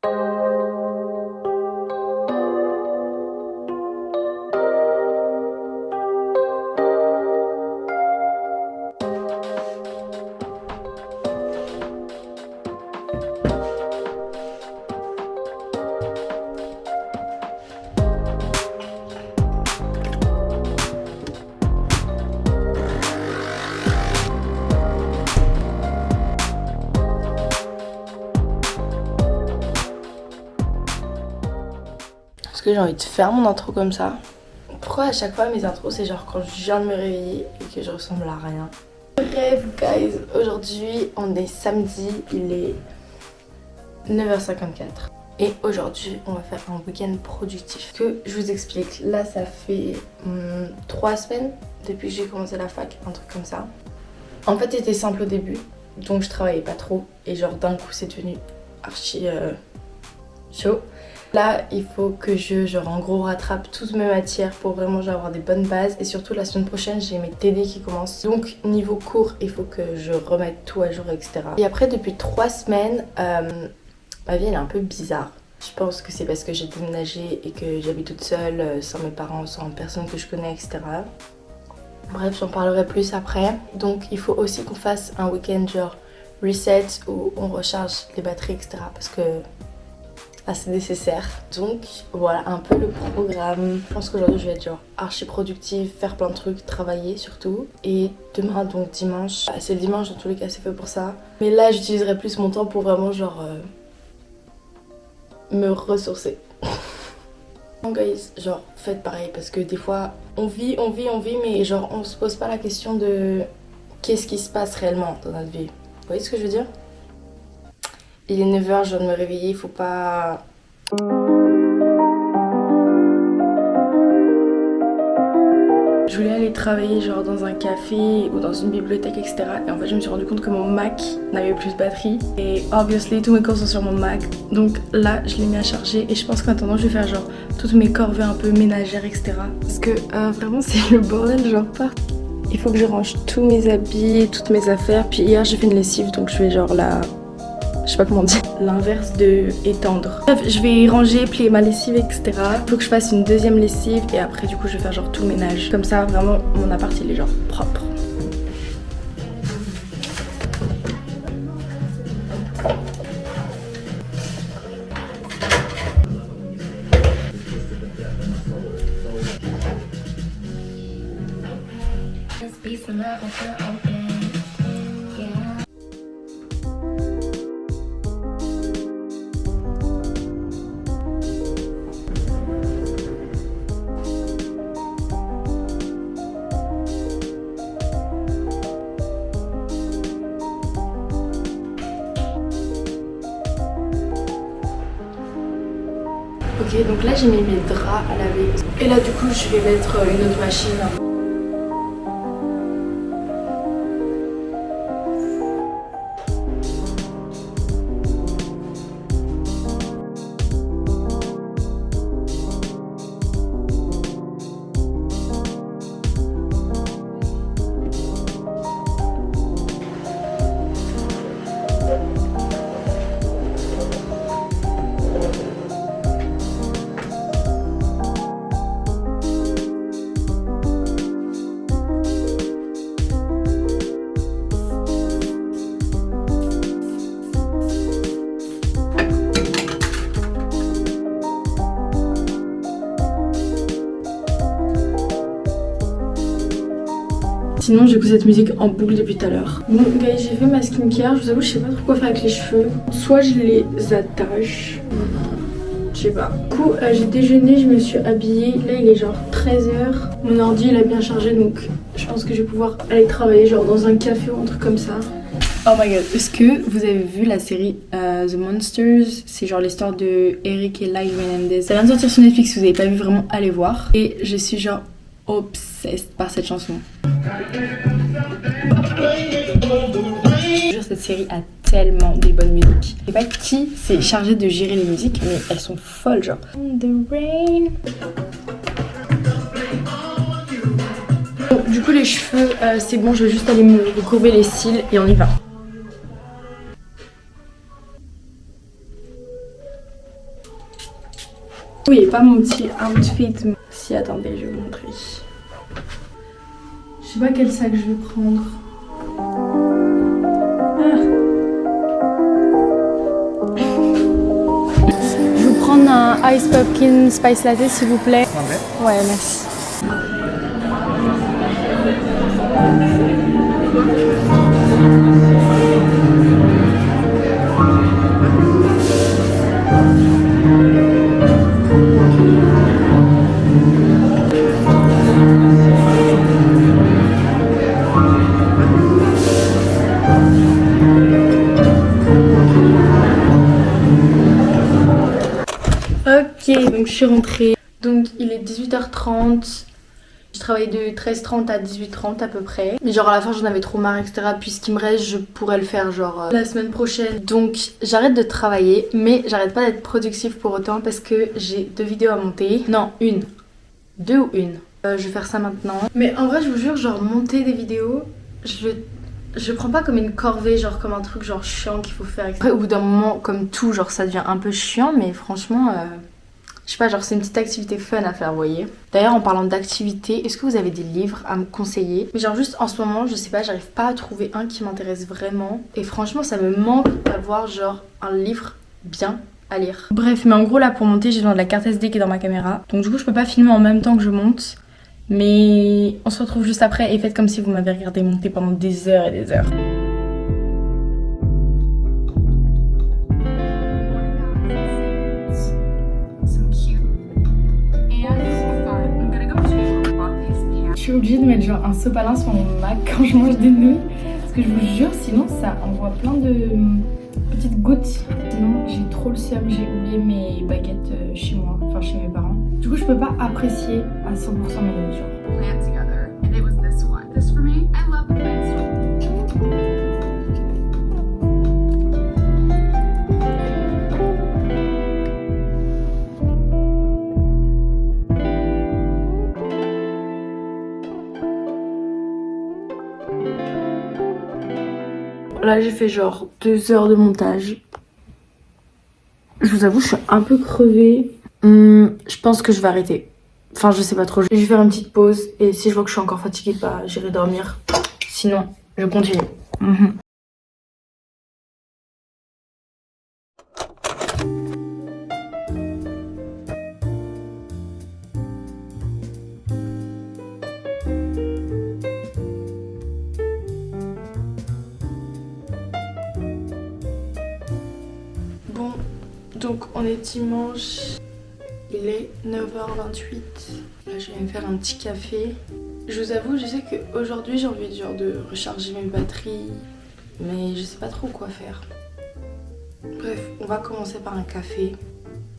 Parce que j'ai envie de faire mon intro comme ça. Pourquoi à chaque fois mes intros c'est genre quand je viens de me réveiller et que je ressemble à rien. Bref guys, aujourd'hui on est samedi, il est 9h54. Et aujourd'hui on va faire un week-end productif. Que je vous explique, là ça fait 3 semaines depuis que j'ai commencé la fac, un truc comme ça. En fait c'était simple au début, donc je travaillais pas trop et genre d'un coup c'est devenu archi chaud. Là, il faut que je en gros rattrape toutes mes matières pour vraiment avoir des bonnes bases. Et surtout, la semaine prochaine, j'ai mes TD qui commencent. Donc, niveau cours, il faut que je remette tout à jour, etc. Et après, depuis 3 semaines, ma vie, elle est un peu bizarre. Je pense que c'est parce que j'ai déménagé et que j'habite toute seule, sans mes parents, sans personne que je connais, etc. Bref, j'en parlerai plus après. Donc, il faut aussi qu'on fasse un week-end genre reset où on recharge les batteries, etc. Parce que c'est nécessaire. Donc voilà un peu le programme. Je pense qu'aujourd'hui je vais être genre archi productive, faire plein de trucs, travailler surtout. Et demain donc dimanche, c'est le dimanche dans tous les cas, c'est fait pour ça. Mais là j'utiliserai plus mon temps pour vraiment genre me ressourcer. Donc guys, genre faites pareil parce que des fois on vit mais genre on se pose pas la question de qu'est-ce qui se passe réellement dans notre vie. Vous voyez ce que je veux dire? Il est 9h, je viens de me réveiller, il faut pas... Je voulais aller travailler genre dans un café ou dans une bibliothèque, etc. Et en fait je me suis rendu compte que mon Mac n'avait plus de batterie. Et obviously tous mes cours sont sur mon Mac. Donc là je l'ai mis à charger et je pense qu'en attendant je vais faire genre toutes mes corvées un peu ménagères, etc. Parce que vraiment c'est le bordel genre partout. Il faut que je range tous mes habits, toutes mes affaires. Puis hier j'ai fait une lessive donc je vais genre là... Je sais pas comment dire, l'inverse de étendre. Bref, je vais ranger, plier ma lessive, etc. Faut que je fasse une deuxième lessive et après du coup je vais faire genre tout le ménage. Comme ça vraiment mon appart il est genre propre. Ok, donc là j'ai mis mes draps à laver. Et là du coup je vais mettre une autre machine. Sinon j'écoute cette musique en boucle depuis tout à l'heure. Bon guys, j'ai fait ma skincare, je vous avoue je sais pas trop quoi faire avec les cheveux. Soit je les attache, je sais pas. Du coup j'ai déjeuné, je me suis habillée, là il est genre 13h. Mon ordi il a bien chargé donc je pense que je vais pouvoir aller travailler genre dans un café ou un truc comme ça. Oh my god, est-ce que vous avez vu la série The Monsters? C'est genre l'histoire de Eric et Lyle Menendez. Ça vient de sortir sur Netflix, si vous avez pas vu vraiment allez voir. Et je suis genre obsessed par cette chanson. Cette série a tellement des bonnes musiques. Je sais pas qui s'est chargé de gérer les musiques, mais elles sont folles genre. The rain. Bon, du coup les cheveux, c'est bon, je vais juste aller me courber les cils et on y va. Oui, pas mon petit outfit. Si, attendez, je vais vous montrer. Je sais pas quel sac je vais prendre. Je vais prendre un Ice Pumpkin Spice Latte s'il vous plaît. Ouais, merci. Ok, donc je suis rentrée. Donc il est 18h30. Je travaillais de 13h30 à 18h30 à peu près. Mais genre à la fin j'en avais trop marre, etc. Puis ce qui me reste, je pourrais le faire genre la semaine prochaine. Donc j'arrête de travailler, mais j'arrête pas d'être productive pour autant parce que j'ai 2 vidéos à monter. Non, une. 2 ou une. Je vais faire ça maintenant. Mais en vrai je vous jure, genre monter des vidéos, je prends pas comme une corvée, genre comme un truc genre chiant qu'il faut faire. Après au bout d'un moment, comme tout, genre ça devient un peu chiant, mais franchement... je sais pas, genre c'est une petite activité fun à faire, vous voyez. D'ailleurs en parlant d'activité, est-ce que vous avez des livres à me conseiller? Mais genre juste en ce moment, je sais pas, j'arrive pas à trouver un qui m'intéresse vraiment. Et franchement ça me manque d'avoir genre un livre bien à lire. Bref, mais en gros là pour monter j'ai besoin de la carte SD qui est dans ma caméra. Donc du coup je peux pas filmer en même temps que je monte. Mais on se retrouve juste après et faites comme si vous m'avez regardé monter pendant des heures et des heures. Je suis obligée de mettre genre un sopalin sur mon Mac quand je mange des nouilles. Parce que je vous jure, sinon ça envoie plein de petites gouttes. Sinon j'ai trop le seum, j'ai oublié mes baguettes chez moi, enfin chez mes parents. Du coup je peux pas apprécier à 100% mes nourritures. Là j'ai fait genre 2 heures de montage. Je vous avoue je suis un peu crevée. Je pense que je vais arrêter. Enfin je sais pas trop. Je vais faire une petite pause et si je vois que je suis encore fatiguée, bah j'irai dormir. Sinon je continue. Bon, donc on est dimanche, il est 9h28. Là je vais me faire un petit café. Je vous avoue, je sais qu'aujourd'hui j'ai envie genre de recharger mes batteries, mais je sais pas trop quoi faire. Bref, on va commencer par un café.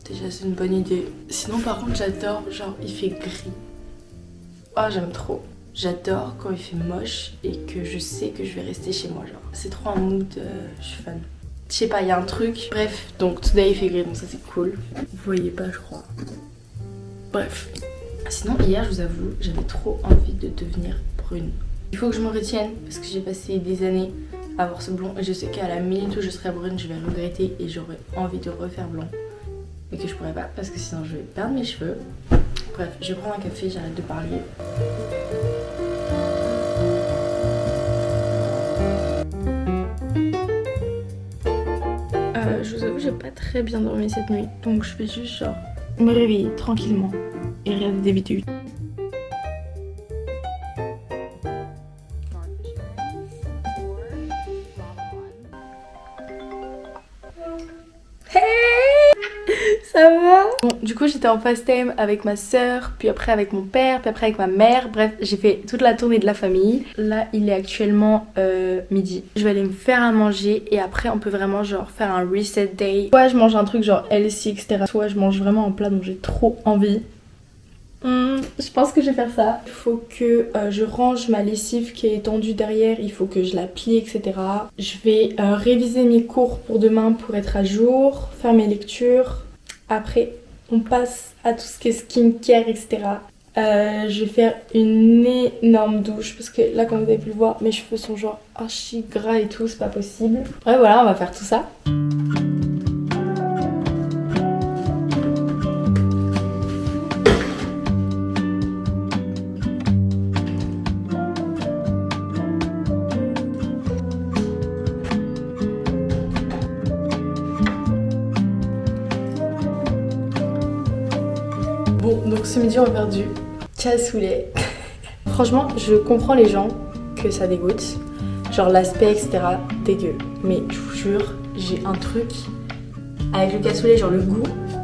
Déjà c'est une bonne idée. Sinon par contre j'adore, genre il fait gris. Ah j'aime trop. J'adore quand il fait moche et que je sais que je vais rester chez moi genre. C'est trop un mood, je suis fan. Je sais pas, il y a un truc. Bref, donc today il fait gris donc ça c'est cool. Vous voyez pas je crois. Bref. Sinon hier je vous avoue, j'avais trop envie de devenir brune. Il faut que je me retienne parce que j'ai passé des années à avoir ce blond et je sais qu'à la minute où je serai brune je vais regretter et j'aurai envie de refaire blond. Mais que je pourrais pas parce que sinon je vais perdre mes cheveux. Bref, je vais prendre un café, j'arrête de parler. Je vous avoue, j'ai pas très bien dormi cette nuit. Donc je vais juste genre me réveiller tranquillement et rien d'habitude. Ça va? Bon, du coup j'étais en FaceTime avec ma soeur, puis après avec mon père, puis après avec ma mère. Bref, j'ai fait toute la tournée de la famille. Là, il est actuellement midi. Je vais aller me faire à manger et après on peut vraiment genre faire un reset day. Soit je mange un truc genre healthy, etc. Soit je mange vraiment un plat dont j'ai trop envie. Je pense que je vais faire ça. Il faut que je range ma lessive qui est étendue derrière. Il faut que je la plie, etc. Je vais réviser mes cours pour demain pour être à jour, faire mes lectures. Après, on passe à tout ce qui est skincare, etc. Je vais faire une énorme douche parce que là, comme vous avez pu le voir, mes cheveux sont genre archi gras et tout, c'est pas possible. Bref, voilà, on va faire tout ça. Bon, donc ce midi on va faire du cassoulet. Franchement, je comprends les gens que ça dégoûte. Genre l'aspect, etc. dégueu. Mais je vous jure, j'ai un truc avec le cassoulet, genre le goût.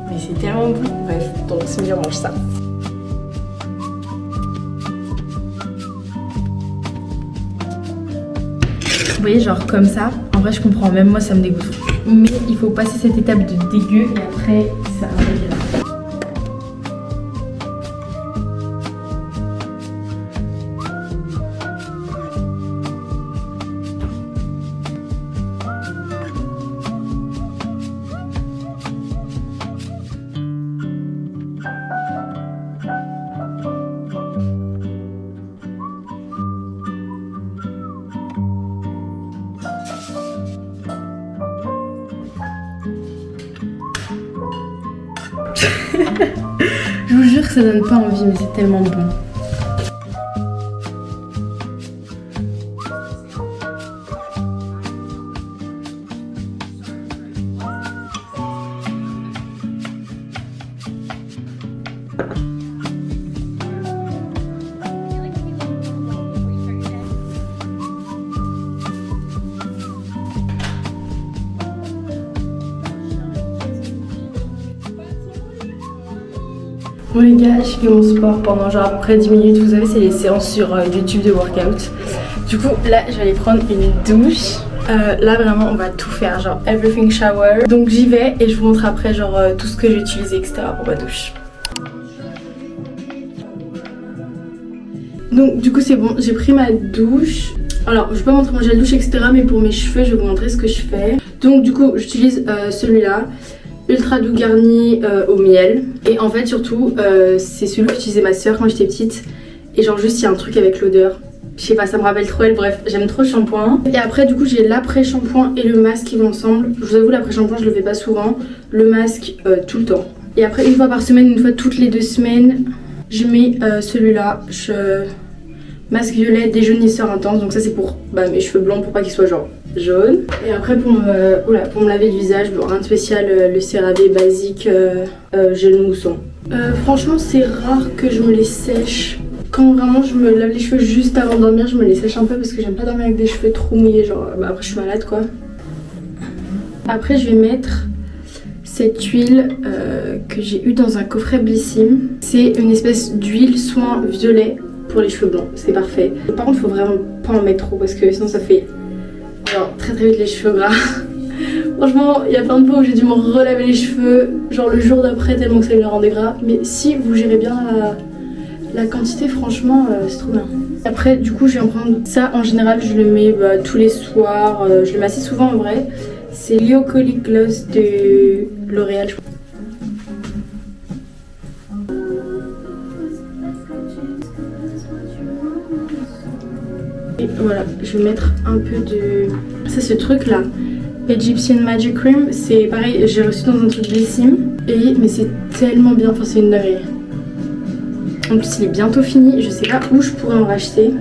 Mais c'est tellement bon. Bref, donc ce midi on mange ça. Vous voyez, genre comme ça, en vrai je comprends, même moi ça me dégoûte. Mais il faut passer cette étape de dégueu et après ça va bien. Je vous jure que ça donne pas envie, mais c'est tellement bon. Bon les gars, j'ai fait mon sport pendant genre à peu près 10 minutes. Vous savez, c'est les séances sur YouTube de workout. Du coup, là, je vais aller prendre une douche. Là, vraiment, on va tout faire, genre everything shower. Donc j'y vais et je vous montre après genre tout ce que j'ai utilisé, etc. pour ma douche. Donc du coup, c'est bon, j'ai pris ma douche. Alors, je vais pas montrer mon gel douche, etc. Mais pour mes cheveux, je vais vous montrer ce que je fais. Donc du coup, j'utilise celui-là. Ultra doux garni au miel. Et en fait surtout c'est celui qu'utilisait ma soeur quand j'étais petite. Et genre juste il y a un truc avec l'odeur. Je sais pas, ça me rappelle trop elle, bref j'aime trop le shampoing. Et après du coup j'ai l'après-shampoing et le masque qui vont ensemble. Je vous avoue l'après-shampoing je le fais pas souvent. Le masque tout le temps. Et après une fois par semaine, une fois toutes les 2 semaines, je mets celui-là. Masque violet déjaunisseur intense. Donc ça c'est pour mes cheveux blancs pour pas qu'ils soient genre jaune. Et après pour me laver le visage, bon, rien de spécial, le CeraVe basique gel moussant. Franchement c'est rare que je me les sèche. Quand vraiment je me lave les cheveux juste avant de dormir, je me les sèche un peu parce que j'aime pas dormir avec des cheveux trop mouillés, genre après je suis malade quoi. Après je vais mettre cette huile que j'ai eue dans un coffret Blissim. C'est une espèce d'huile soin violet pour les cheveux blancs, c'est parfait. Par contre faut vraiment pas en mettre trop parce que sinon ça fait genre très vite les cheveux gras. Franchement il y a plein de fois où j'ai dû me relaver les cheveux genre le jour d'après tellement que ça me les rendait gras. Mais si vous gérez bien la quantité, franchement c'est trop bien. Après du coup je vais en prendre ça. En général je le mets tous les soirs, je le mets assez souvent en vrai. C'est Liocolic Gloss de L'Oréal je crois. Et voilà, je vais mettre un peu de... C'est ce truc là, Egyptian Magic Cream. C'est pareil, j'ai reçu dans un truc Blissim. Mais c'est tellement bien, enfin c'est une dinguerie. En plus il est bientôt fini, je sais pas où je pourrais en racheter.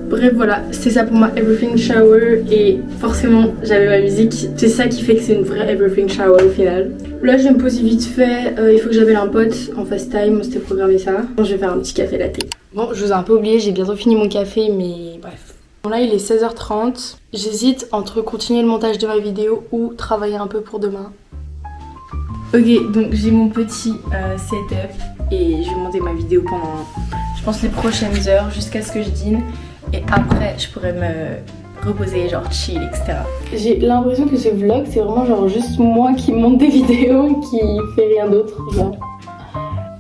Bref voilà, c'est ça pour ma Everything Shower. Et forcément j'avais ma musique. C'est ça qui fait que c'est une vraie Everything Shower au final. Là je vais me poser vite fait, il faut que j'appelle un pote en fast time, on s'était programmé ça. Bon, je vais faire un petit café latte. Bon je vous ai un peu oublié, j'ai bientôt fini mon café mais bref. Bon là il est 16h30, j'hésite entre continuer le montage de ma vidéo ou travailler un peu pour demain. Ok donc j'ai mon petit setup et je vais monter ma vidéo pendant je pense les prochaines heures jusqu'à ce que je dîne. Et après je pourrais me reposer genre chill etc. J'ai l'impression que ce vlog c'est vraiment genre juste moi qui monte des vidéos et qui fait rien d'autre genre.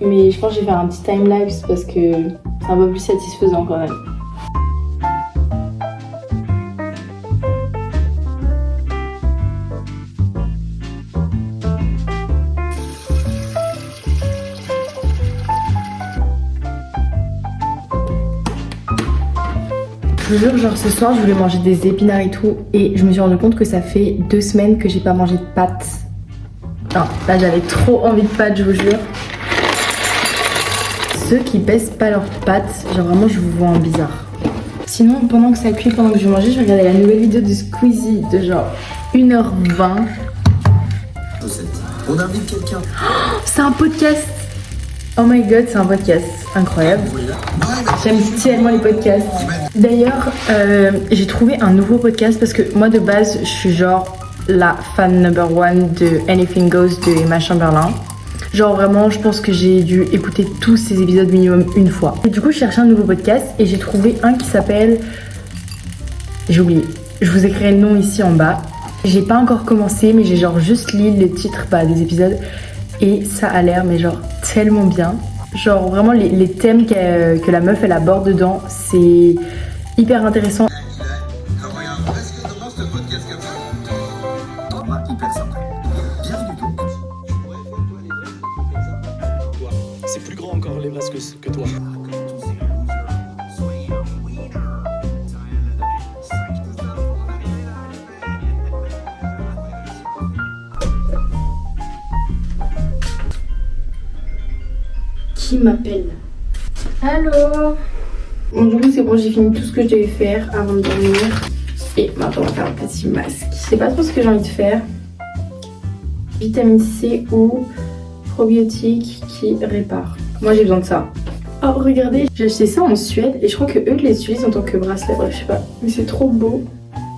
Mais je pense que je vais faire un petit timelapse parce que c'est un peu plus satisfaisant quand même. Je vous jure, genre ce soir je voulais manger des épinards et tout et je me suis rendu compte que ça fait 2 semaines que j'ai pas mangé de pâtes. Non, là j'avais trop envie de pâtes, je vous jure. Ceux qui baissent pas leurs pâtes, genre vraiment je vous vois en bizarre. Sinon pendant que ça cuit, pendant que je vais manger, je vais regarder la nouvelle vidéo de Squeezie de genre 1h20. On invite quelqu'un. Oh, c'est un podcast. Oh my god, c'est un podcast incroyable. J'aime tellement les podcasts. D'ailleurs, j'ai trouvé un nouveau podcast parce que moi de base, je suis genre la fan number one de Anything Goes de Emma Chamberlain. Genre vraiment, je pense que j'ai dû écouter tous ces épisodes minimum une fois. Et du coup, je cherchais un nouveau podcast et j'ai trouvé un qui s'appelle... J'ai oublié. Je vous écrirai le nom ici en bas. J'ai pas encore commencé, mais j'ai genre juste lu le titre des épisodes et ça a l'air mais genre tellement bien. Genre vraiment les thèmes que la meuf elle aborde dedans, c'est hyper intéressant. C'est plus grand encore l'Everest que toi. Qui m'appelle? Allô? Bon, du coup, c'est bon, j'ai fini tout ce que je devais faire avant de dormir. Et maintenant, on va faire un petit masque. Je sais pas trop ce que j'ai envie de faire. Vitamine C ou probiotique qui répare. Moi, j'ai besoin de ça. Oh, regardez, j'ai acheté ça en Suède et je crois que eux les utilisent en tant que bracelet. Bref, je sais pas. Mais c'est trop beau.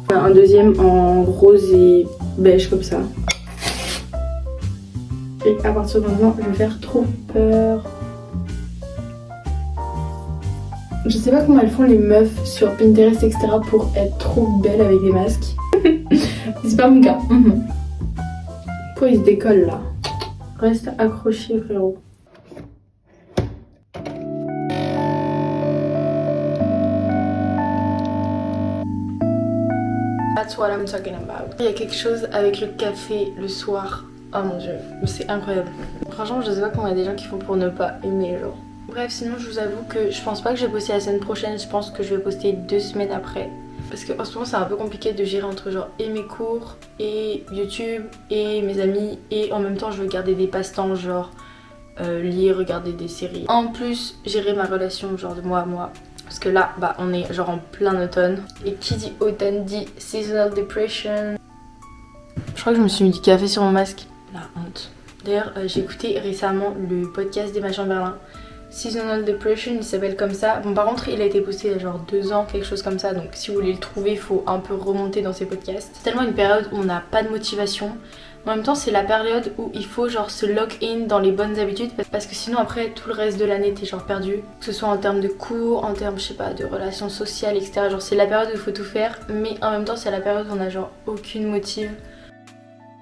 Un deuxième en rose et beige comme ça. Et à partir de maintenant, je vais faire trop peur. Je sais pas comment elles font les meufs sur Pinterest, etc. pour être trop belles avec des masques. C'est pas mon cas. Pourquoi il se décolle là? Reste accroché, frérot. That's what I'm talking about. Il y a quelque chose avec le café le soir. Oh mon dieu, c'est incroyable. Franchement, je sais pas comment il y a des gens qui font pour ne pas aimer, genre. Bref, sinon je vous avoue que je pense pas que je vais poster la semaine prochaine, je pense que je vais poster 2 semaines après. Parce qu'en ce moment c'est un peu compliqué de gérer entre genre et mes cours, et YouTube, et mes amis, et en même temps je veux garder des passe-temps genre lire, regarder des séries. En plus, gérer ma relation genre de moi à moi. Parce que là, on est genre en plein automne. Et qui dit automne dit seasonal depression. Je crois que je me suis mis du café sur mon masque. La honte. D'ailleurs, j'ai écouté récemment le podcast d'Emma Chamberlain. Seasonal Depression, il s'appelle comme ça. Bon, par contre, il a été posté il y a genre 2 ans, quelque chose comme ça. Donc, si vous voulez le trouver, il faut un peu remonter dans ses podcasts. C'est tellement une période où on n'a pas de motivation. En même temps, c'est la période où il faut genre se lock in dans les bonnes habitudes. Parce que sinon, après, tout le reste de l'année, t'es genre perdu. Que ce soit en termes de cours, en termes, je sais pas, de relations sociales, etc. Genre, c'est la période où il faut tout faire. Mais en même temps, c'est la période où on a genre aucune motive.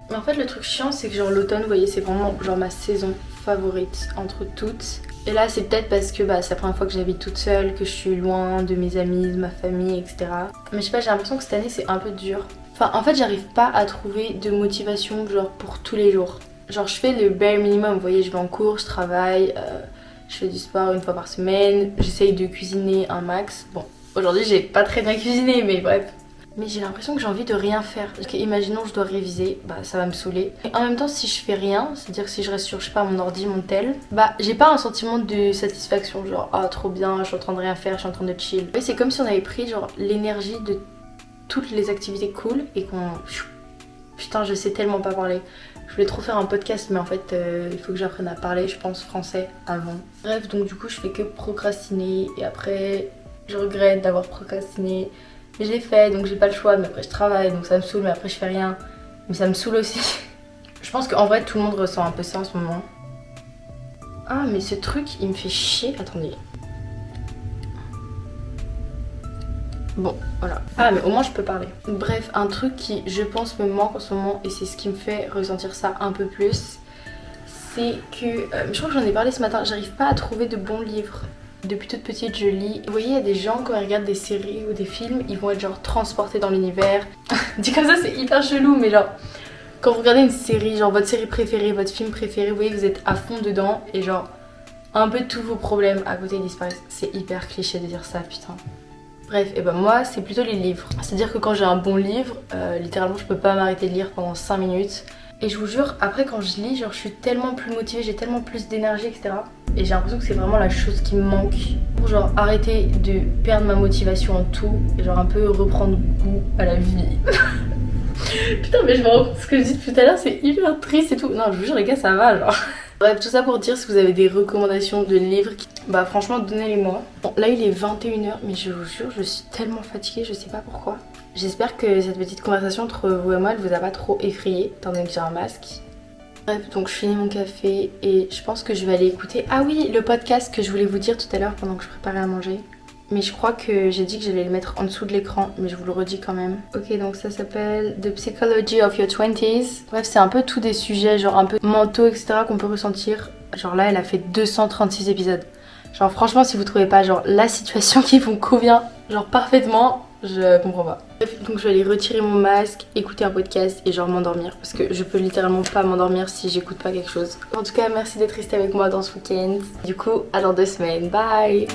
Mais en fait, le truc chiant, c'est que genre l'automne, vous voyez, c'est vraiment genre ma saison favorite entre toutes. Et là, c'est peut-être parce que c'est la première fois que j'habite toute seule, que je suis loin de mes amis, de ma famille, etc. Mais je sais pas, j'ai l'impression que cette année, c'est un peu dur. Enfin, en fait, j'arrive pas à trouver de motivation genre pour tous les jours. Genre, je fais le bare minimum, vous voyez, je vais en cours, je travaille, je fais du sport 1 fois par semaine, j'essaye de cuisiner un max. Bon, aujourd'hui, j'ai pas très bien cuisiné, mais bref. Mais j'ai l'impression que j'ai envie de rien faire. Parce que imaginons je dois réviser, ça va me saouler. Et en même temps, si je fais rien, c'est-à-dire que si je reste sur, je sais pas, mon ordi, mon tel, j'ai pas un sentiment de satisfaction, genre ah trop bien, je suis en train de rien faire, je suis en train de chill. Et c'est comme si on avait pris genre l'énergie de toutes les activités cool et qu'on... Putain, je sais tellement pas parler. Je voulais trop faire un podcast, mais en fait, il faut que j'apprenne à parler, je pense, français avant. Bref, donc du coup, je fais que procrastiner et après, je regrette d'avoir procrastiné. Mais je l'ai fait, donc j'ai pas le choix, mais après je travaille, donc ça me saoule, mais après je fais rien. Mais ça me saoule aussi. Je pense qu'en vrai tout le monde ressent un peu ça en ce moment. Ah mais ce truc il me fait chier, attendez. Bon, voilà. Ah mais au moins je peux parler. Bref, un truc qui je pense me manque en ce moment et c'est ce qui me fait ressentir ça un peu plus. C'est que, je crois que j'en ai parlé ce matin, j'arrive pas à trouver de bons livres. Depuis toute petite je lis. Vous voyez, il y a des gens quand ils regardent des séries ou des films, ils vont être genre transportés dans l'univers. Dit comme ça c'est hyper chelou, mais genre quand vous regardez une série, genre votre série préférée, votre film préféré, vous voyez vous êtes à fond dedans et genre un peu tous vos problèmes à côté disparaissent. C'est hyper cliché de dire ça, putain. Bref, et moi c'est plutôt les livres. C'est-à-dire que quand j'ai un bon livre, littéralement je peux pas m'arrêter de lire pendant 5 minutes. Et je vous jure, après quand je lis, genre je suis tellement plus motivée, j'ai tellement plus d'énergie, etc. Et j'ai l'impression que c'est vraiment la chose qui me manque pour genre arrêter de perdre ma motivation en tout et genre un peu reprendre goût à la vie. Putain mais je me rends compte ce que je dis depuis tout à l'heure, c'est hyper triste et tout. Non je vous jure les gars ça va genre. Bref, tout ça pour dire, si vous avez des recommandations de livres, bah franchement donnez-les-moi. Bon, là il est 21h, mais je vous jure, je suis tellement fatiguée, je sais pas pourquoi. J'espère que cette petite conversation entre vous et moi, elle vous a pas trop effrayé, étant donné que j'ai un masque. Bref, donc je finis mon café et je pense que je vais aller écouter... Ah oui, le podcast que je voulais vous dire tout à l'heure pendant que je préparais à manger. Mais je crois que j'ai dit que j'allais le mettre en dessous de l'écran, mais je vous le redis quand même. Ok, donc ça s'appelle The Psychology of Your 20s. Bref, c'est un peu tous des sujets genre un peu mentaux, etc. qu'on peut ressentir. Genre là, elle a fait 236 épisodes. Genre franchement, si vous trouvez pas genre la situation qui vous convient genre parfaitement, je comprends pas. Bref, donc je vais aller retirer mon masque, écouter un podcast et genre m'endormir. Parce que je peux littéralement pas m'endormir si j'écoute pas quelque chose. En tout cas, merci d'être resté avec moi dans ce week-end. Du coup, à dans 2 semaines. Bye!